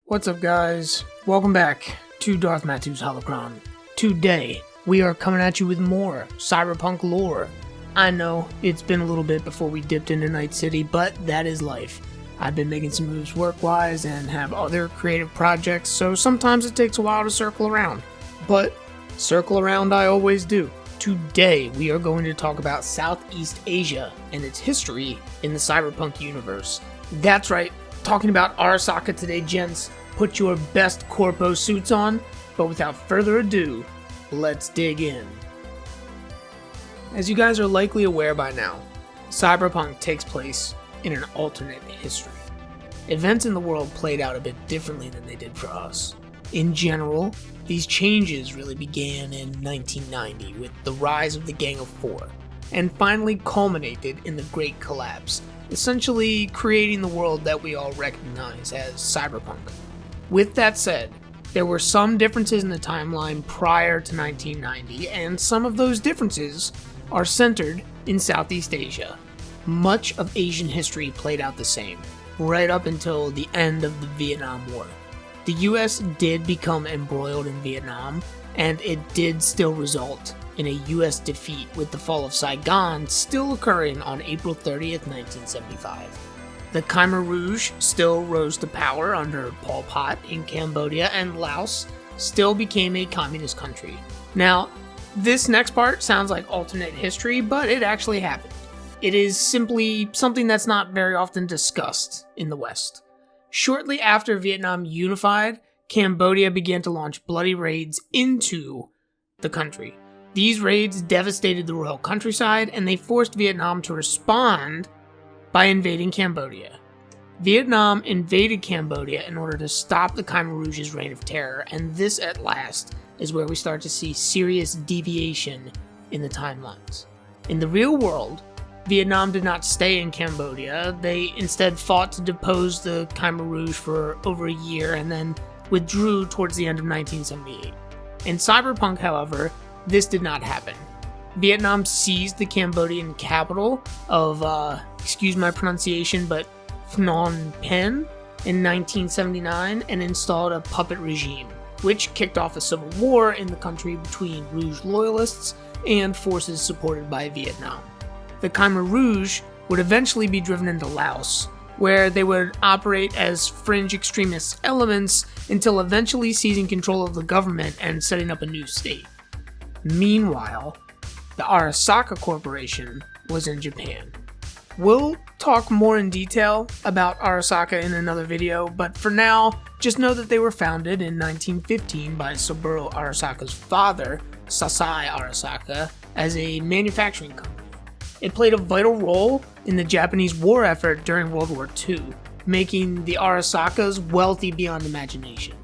What's up, guys? Welcome back to Darth Matu's Holocron. Today, we are coming at you with more Cyberpunk lore. I know it's been a little bit before we dipped into Night City, but that is life. I've been making some moves work-wise and have other creative projects, so sometimes it takes a while to circle around. But circle around I always do. Today, we are going to talk about Southeast Asia and its history in the Cyberpunk universe. That's right, talking about Arasaka today, gents. Put your best corpo suits on, but without further ado, let's dig in. As you guys are likely aware by now, Cyberpunk takes place in an alternate history. Events in the world played out a bit differently than they did for us. In general, these changes really began in 1990 with the rise of the Gang of Four, and finally culminated in the Great Collapse, essentially creating the world that we all recognize as Cyberpunk. With that said, there were some differences in the timeline prior to 1990, and some of those differences are centered in Southeast Asia. Much of Asian history played out the same, right up until the end of the Vietnam War. The US did become embroiled in Vietnam, and it did still result in a US defeat, with the fall of Saigon still occurring on April 30th, 1975. The Khmer Rouge still rose to power under Pol Pot in Cambodia, and Laos still became a communist country. Now, this next part sounds like alternate history, but it actually happened. It is simply something that's not very often discussed in the West. Shortly after Vietnam unified, Cambodia began to launch bloody raids into the country. These raids devastated the royal countryside, and they forced Vietnam to respond by invading Cambodia. Vietnam invaded Cambodia in order to stop the Khmer Rouge's reign of terror, and this at last is where we start to see serious deviation in the timelines. In the real world, Vietnam did not stay in Cambodia. They instead fought to depose the Khmer Rouge for over a year and then withdrew towards the end of 1978. In Cyberpunk, however, this did not happen. Vietnam seized the Cambodian capital of, excuse my pronunciation, but Phnom Penh in 1979 and installed a puppet regime, which kicked off a civil war in the country between Rouge loyalists and forces supported by Vietnam. The Khmer Rouge would eventually be driven into Laos, where they would operate as fringe extremist elements until eventually seizing control of the government and setting up a new state. Meanwhile, the Arasaka Corporation was in Japan. We'll talk more in detail about Arasaka in another video, but for now, just know that they were founded in 1915 by Saburo Arasaka's father, Sasai Arasaka, as a manufacturing company. It played a vital role in the Japanese war effort during World War II, making the Arasakas wealthy beyond imagination.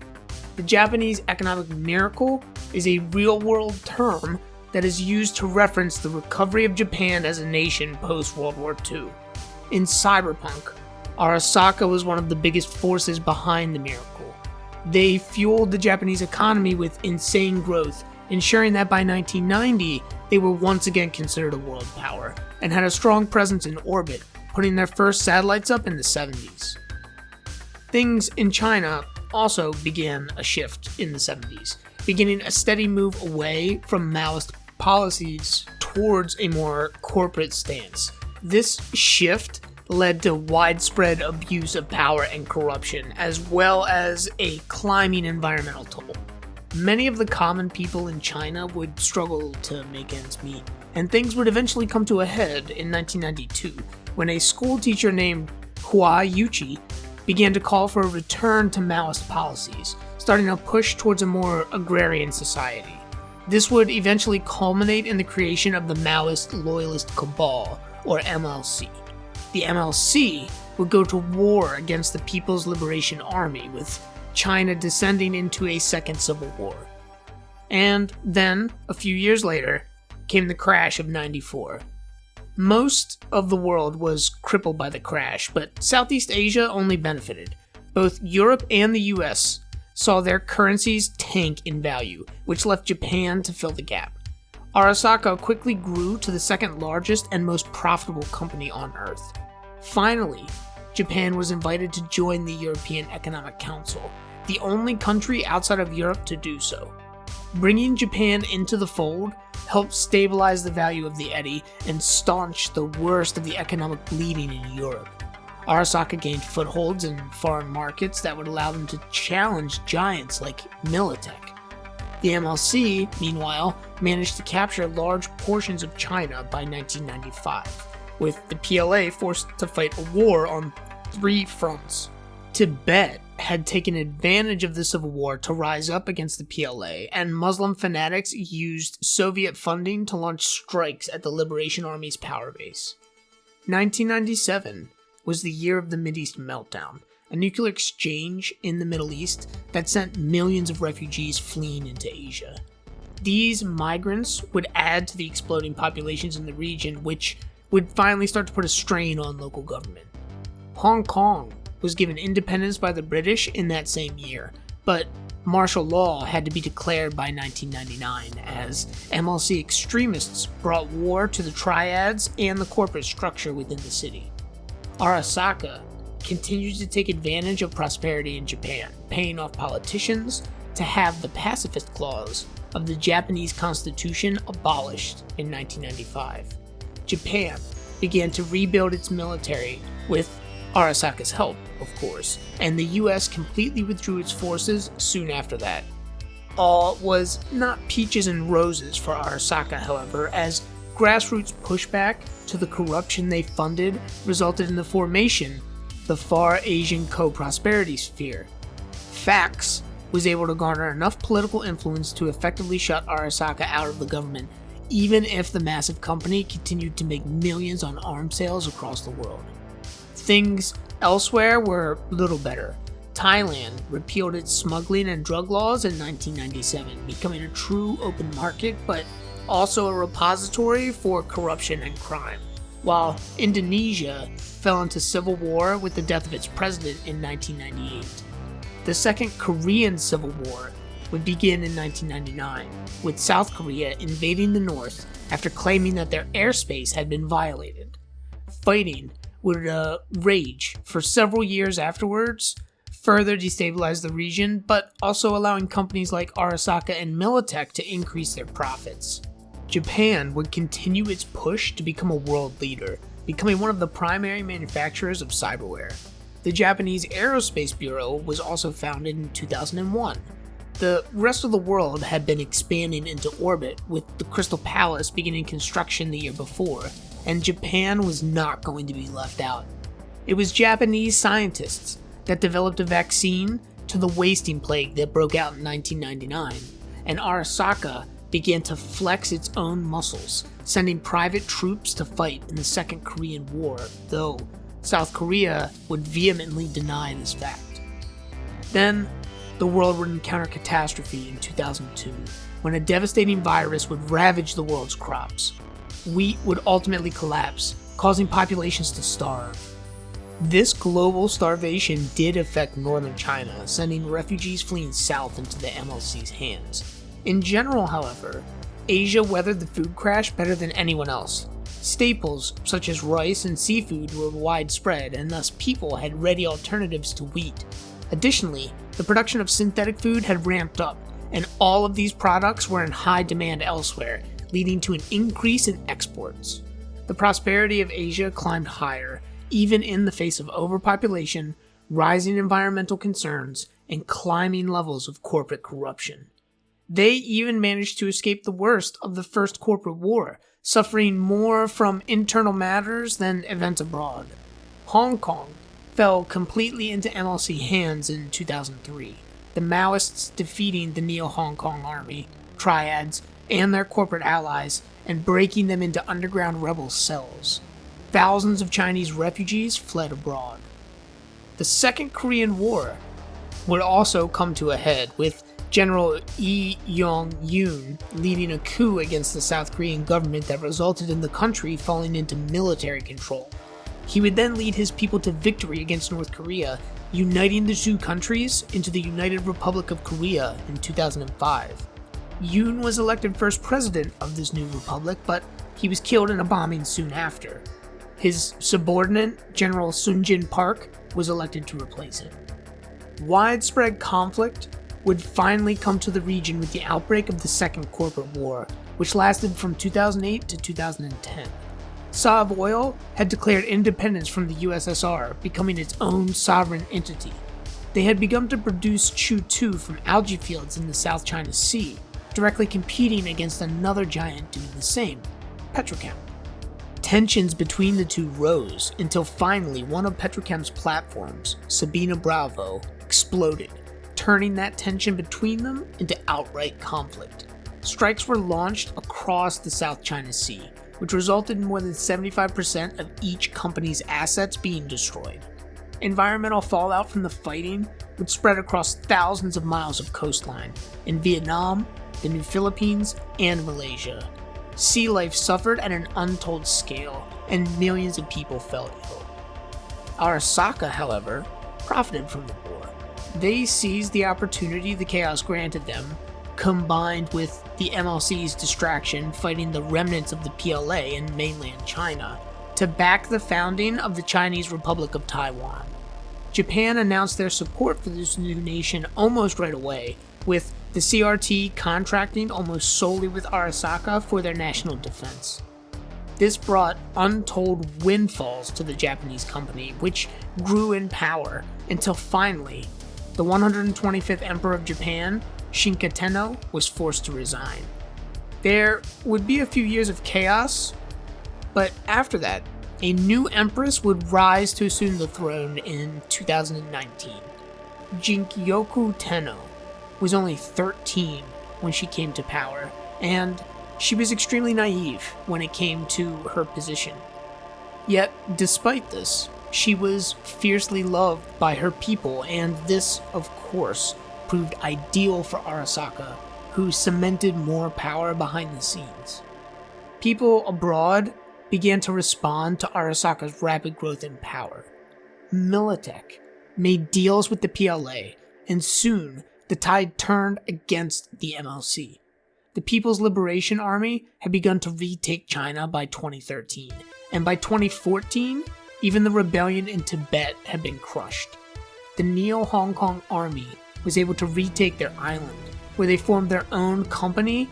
The Japanese economic miracle is a real-world term that is used to reference the recovery of Japan as a nation post-World War II. In Cyberpunk, Arasaka was one of the biggest forces behind the miracle. They fueled the Japanese economy with insane growth, ensuring that by 1990, they were once again considered a world power, and had a strong presence in orbit, putting their first satellites up in the 70s. Things in China also began a shift in the 70s, beginning a steady move away from Maoist policies towards a more corporate stance. This shift led to widespread abuse of power and corruption, as well as a climbing environmental toll. Many of the common people in China would struggle to make ends meet, and things would eventually come to a head in 1992, when a school teacher named Hua Yuchi began to call for a return to Maoist policies, starting a push towards a more agrarian society. This would eventually culminate in the creation of the Maoist Loyalist Cabal, or MLC. The MLC would go to war against the People's Liberation Army, with China descending into a second civil war. And then, a few years later, came the crash of '94. Most of the world was crippled by the crash, but Southeast Asia only benefited. Both Europe and the US saw their currencies tank in value, which left Japan to fill the gap. Arasaka quickly grew to the second largest and most profitable company on Earth. Finally, Japan was invited to join the European Economic Council, the only country outside of Europe to do so. Bringing Japan into the fold helped stabilize the value of the yen and staunch the worst of the economic bleeding in Europe. Arasaka gained footholds in foreign markets that would allow them to challenge giants like Militech. The MLC, meanwhile, managed to capture large portions of China by 1995, with the PLA forced to fight a war on 3 fronts. Tibet had taken advantage of the civil war to rise up against the PLA, and Muslim fanatics used Soviet funding to launch strikes at the Liberation Army's power base. 1997 was the year of the Mideast meltdown, a nuclear exchange in the Middle East that sent millions of refugees fleeing into Asia. These migrants would add to the exploding populations in the region, which would finally start to put a strain on local government. Hong Kong was given independence by the British in that same year, but martial law had to be declared by 1999 as MLC extremists brought war to the triads and the corporate structure within the city. Arasaka continued to take advantage of prosperity in Japan, paying off politicians to have the pacifist clause of the Japanese Constitution abolished in 1995. Japan began to rebuild its military with Arasaka's help, of course, and the US completely withdrew its forces soon after that. All was not peaches and roses for Arasaka, however, as grassroots pushback to the corruption they funded resulted in the formation of the Far Asian Co-Prosperity Sphere. FACS was able to garner enough political influence to effectively shut Arasaka out of the government, even if the massive company continued to make millions on arms sales across the world. Things elsewhere were little better. Thailand repealed its smuggling and drug laws in 1997, becoming a true open market, but also a repository for corruption and crime, while Indonesia fell into civil war with the death of its president in 1998. The Second Korean Civil War would begin in 1999, with South Korea invading the North after claiming that their airspace had been violated. Fighting would rage for several years afterwards, further destabilize the region, but also allowing companies like Arasaka and Militech to increase their profits. Japan would continue its push to become a world leader, becoming one of the primary manufacturers of cyberware. The Japanese Aerospace Bureau was also founded in 2001. The rest of the world had been expanding into orbit, with the Crystal Palace beginning construction the year before, and Japan was not going to be left out. It was Japanese scientists that developed a vaccine to the wasting plague that broke out in 1999, and Arasaka began to flex its own muscles, sending private troops to fight in the Second Korean War, though South Korea would vehemently deny this fact. Then, the world would encounter catastrophe in 2002, when a devastating virus would ravage the world's crops. Wheat would ultimately collapse, causing populations to starve. This global starvation did affect northern China, sending refugees fleeing south into the MLC's hands. In general, however, Asia weathered the food crash better than anyone else. Staples such as rice and seafood were widespread, and thus people had ready alternatives to wheat. Additionally, the production of synthetic food had ramped up, and all of these products were in high demand elsewhere, leading to an increase in exports. The prosperity of Asia climbed higher, even in the face of overpopulation, rising environmental concerns, and climbing levels of corporate corruption. They even managed to escape the worst of the First Corporate War, suffering more from internal matters than events abroad. Hong Kong fell completely into MLC hands in 2003, the Maoists defeating the Neo-Hong Kong Army, triads, and their corporate allies, and breaking them into underground rebel cells. Thousands of Chinese refugees fled abroad. The Second Korean War would also come to a head, with General Lee Yong-yoon leading a coup against the South Korean government that resulted in the country falling into military control. He would then lead his people to victory against North Korea, uniting the two countries into the United Republic of Korea in 2005. Yoon was elected first president of this new republic, but he was killed in a bombing soon after. His subordinate, General Sunjin Park, was elected to replace him. Widespread conflict would finally come to the region with the outbreak of the Second Corporate War, which lasted from 2008 to 2010. Savoy had declared independence from the USSR, becoming its own sovereign entity. They had begun to produce Chu-2 from algae fields in the South China Sea, directly competing against another giant doing the same, Petrochem. Tensions between the two rose until finally one of Petrochem's platforms, Sabina Bravo, exploded, turning that tension between them into outright conflict. Strikes were launched across the South China Sea, which resulted in more than 75% of each company's assets being destroyed. Environmental fallout from the fighting would spread across thousands of miles of coastline in Vietnam, the New Philippines, and Malaysia. Sea life suffered at an untold scale, and millions of people fell ill. Arasaka, however, profited from the war. They seized the opportunity the chaos granted them, combined with the MLC's distraction fighting the remnants of the PLA in mainland China, to back the founding of the Chinese Republic of Taiwan. Japan announced their support for this new nation almost right away, with the CRT contracting almost solely with Arasaka for their national defense. This brought untold windfalls to the Japanese company, which grew in power until finally, the 125th Emperor of Japan, Shinka Tenno, was forced to resign. There would be a few years of chaos, but after that, a new empress would rise to assume the throne in 2019. Jinkyoku Tenno was only 13 when she came to power, and she was extremely naive when it came to her position. Yet, despite this, she was fiercely loved by her people, and this, of course, proved ideal for Arasaka, who cemented more power behind the scenes. People abroad began to respond to Arasaka's rapid growth in power. Militech made deals with the PLA, and soon the tide turned against the MLC. The People's Liberation Army had begun to retake China by 2013, and by 2014, even the rebellion in Tibet had been crushed. The Neo-Hong Kong Army was able to retake their island, where they formed their own company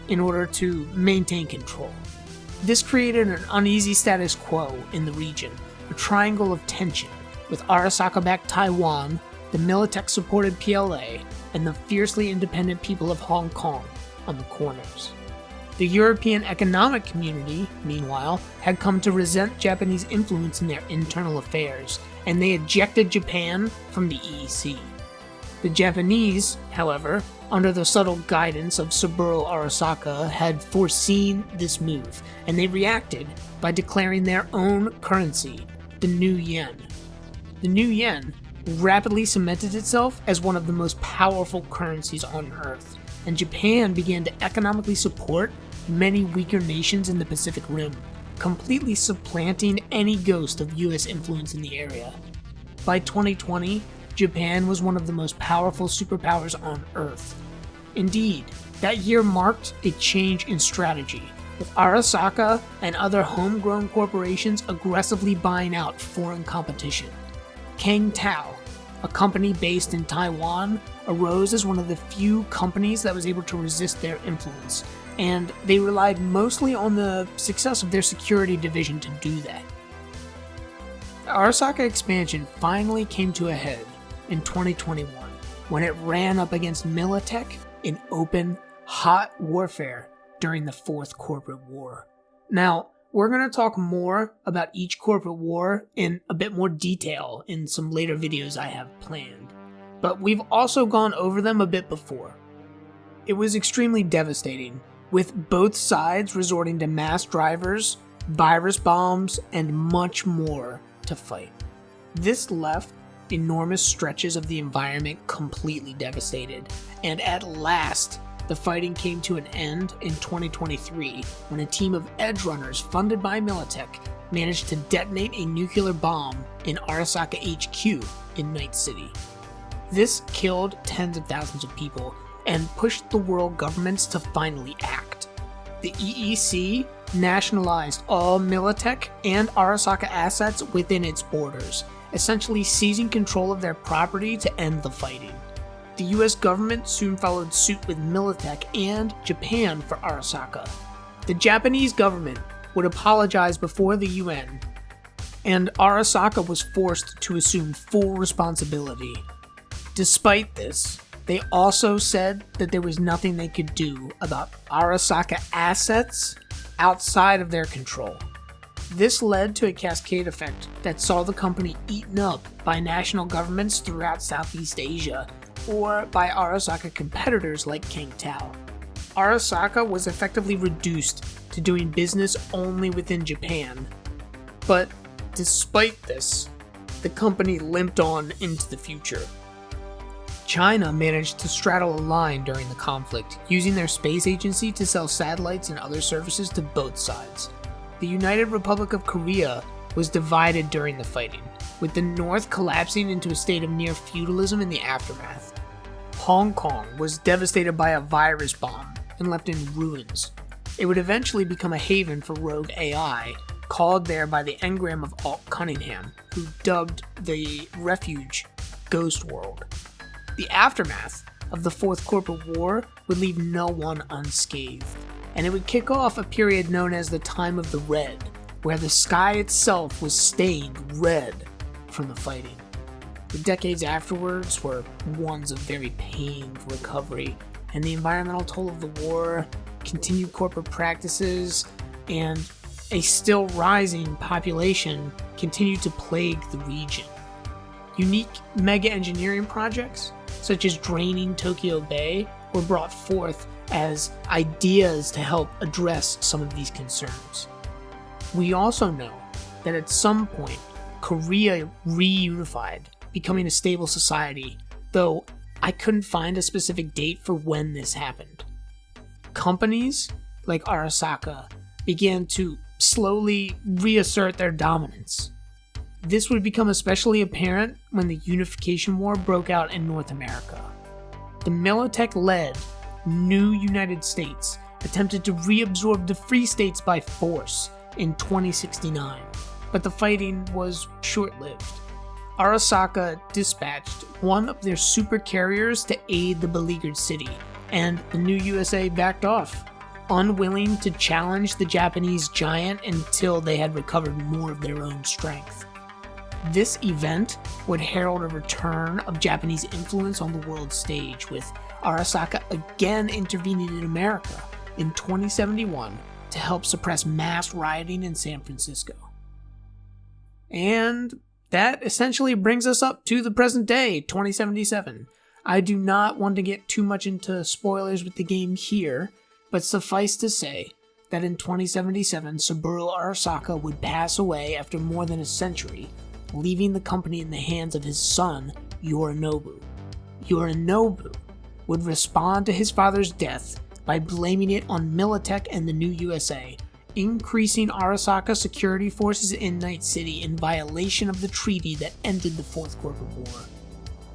in order to maintain control. This created an uneasy status quo in the region, a triangle of tension, with Arasaka-backed Taiwan, the Militech-supported PLA, and the fiercely independent people of Hong Kong on the corners. The European economic community, meanwhile, had come to resent Japanese influence in their internal affairs, and they ejected Japan from the EEC. The Japanese, however, under the subtle guidance of Saburo Arasaka, had foreseen this move, and they reacted by declaring their own currency, the new yen. The new yen rapidly cemented itself as one of the most powerful currencies on Earth, and Japan began to economically support many weaker nations in the Pacific Rim, completely supplanting any ghost of US influence in the area. By 2020, Japan was one of the most powerful superpowers on Earth. Indeed, that year marked a change in strategy, with Arasaka and other homegrown corporations aggressively buying out foreign competition. Kang Tao, a company based in Taiwan, arose as one of the few companies that was able to resist their influence, and they relied mostly on the success of their security division to do that. The Arasaka expansion finally came to a head in 2021, when it ran up against Militech in open, hot warfare during the Fourth Corporate War. Now, we're going to talk more about each corporate war in a bit more detail in some later videos I have planned, but we've also gone over them a bit before. It was extremely devastating, with both sides resorting to mass drivers, virus bombs, and much more to fight. This left enormous stretches of the environment completely devastated, and at last, the fighting came to an end in 2023 when a team of edge runners funded by Militech managed to detonate a nuclear bomb in Arasaka HQ in Night City. This killed tens of thousands of people and pushed the world governments to finally act. The EEC nationalized all Militech and Arasaka assets within its borders, essentially seizing control of their property to end the fighting. The US government soon followed suit with Militech and Japan for Arasaka. The Japanese government would apologize before the UN, and Arasaka was forced to assume full responsibility. Despite this, they also said that there was nothing they could do about Arasaka assets outside of their control. This led to a cascade effect that saw the company eaten up by national governments throughout Southeast Asia, or by Arasaka competitors like Kangtao. Arasaka was effectively reduced to doing business only within Japan, but despite this, the company limped on into the future. China managed to straddle a line during the conflict, using their space agency to sell satellites and other services to both sides. The United Republic of Korea was divided during the fighting, with the North collapsing into a state of near feudalism in the aftermath. Hong Kong was devastated by a virus bomb and left in ruins. It would eventually become a haven for rogue AI, called there by the engram of Alt Cunningham, who dubbed the refuge Ghost World. The aftermath of the Fourth Corporate War would leave no one unscathed, and it would kick off a period known as the Time of the Red, where the sky itself was stained red from the fighting. The decades afterwards were ones of very pained recovery, and the environmental toll of the war, continued corporate practices, and a still rising population continued to plague the region. Unique mega engineering projects, such as draining Tokyo Bay, were brought forth as ideas to help address some of these concerns. We also know that at some point, Korea reunified, becoming a stable society, though I couldn't find a specific date for when this happened. Companies like Arasaka began to slowly reassert their dominance. This would become especially apparent when the Unification War broke out in North America. The Militech-led new United States attempted to reabsorb the Free States by force in 2069, but the fighting was short-lived. Arasaka dispatched one of their super carriers to aid the beleaguered city, and the new USA backed off, unwilling to challenge the Japanese giant until they had recovered more of their own strength. This event would herald a return of Japanese influence on the world stage, with Arasaka again intervening in America in 2071 to help suppress mass rioting in San Francisco. And that essentially brings us up to the present day, 2077. I do not want to get too much into spoilers with the game here, but suffice to say that in 2077, Saburo Arasaka would pass away after more than a century, leaving the company in the hands of his son, Yorinobu. Yorinobu would respond to his father's death by blaming it on Militech and the new USA, increasing Arasaka security forces in Night City in violation of the treaty that ended the Fourth Corporate War.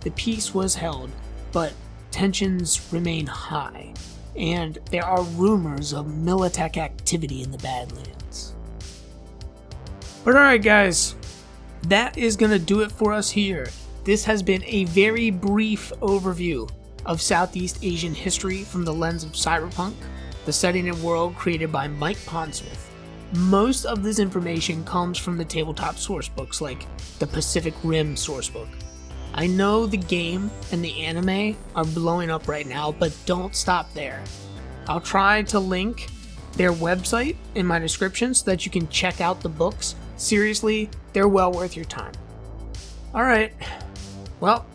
The peace was held, but tensions remain high, and there are rumors of Militech activity in the Badlands. But alright guys, that is going to do it for us here. This has been a very brief overview of Southeast Asian history from the lens of Cyberpunk, the setting and world created by Mike Pondsmith. Most of this information comes from the tabletop sourcebooks like the Pacific Rim sourcebook. I know the game and the anime are blowing up right now, but don't stop there. I'll try to link their website in my description so that you can check out the books. Seriously, they're well worth your time. Alright, well,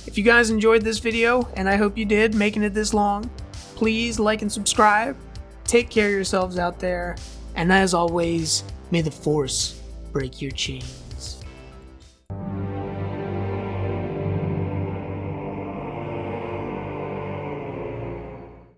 if you guys enjoyed this video, and I hope you did, making it this long, please like and subscribe. Take care of yourselves out there, and as always, may the Force break your chains.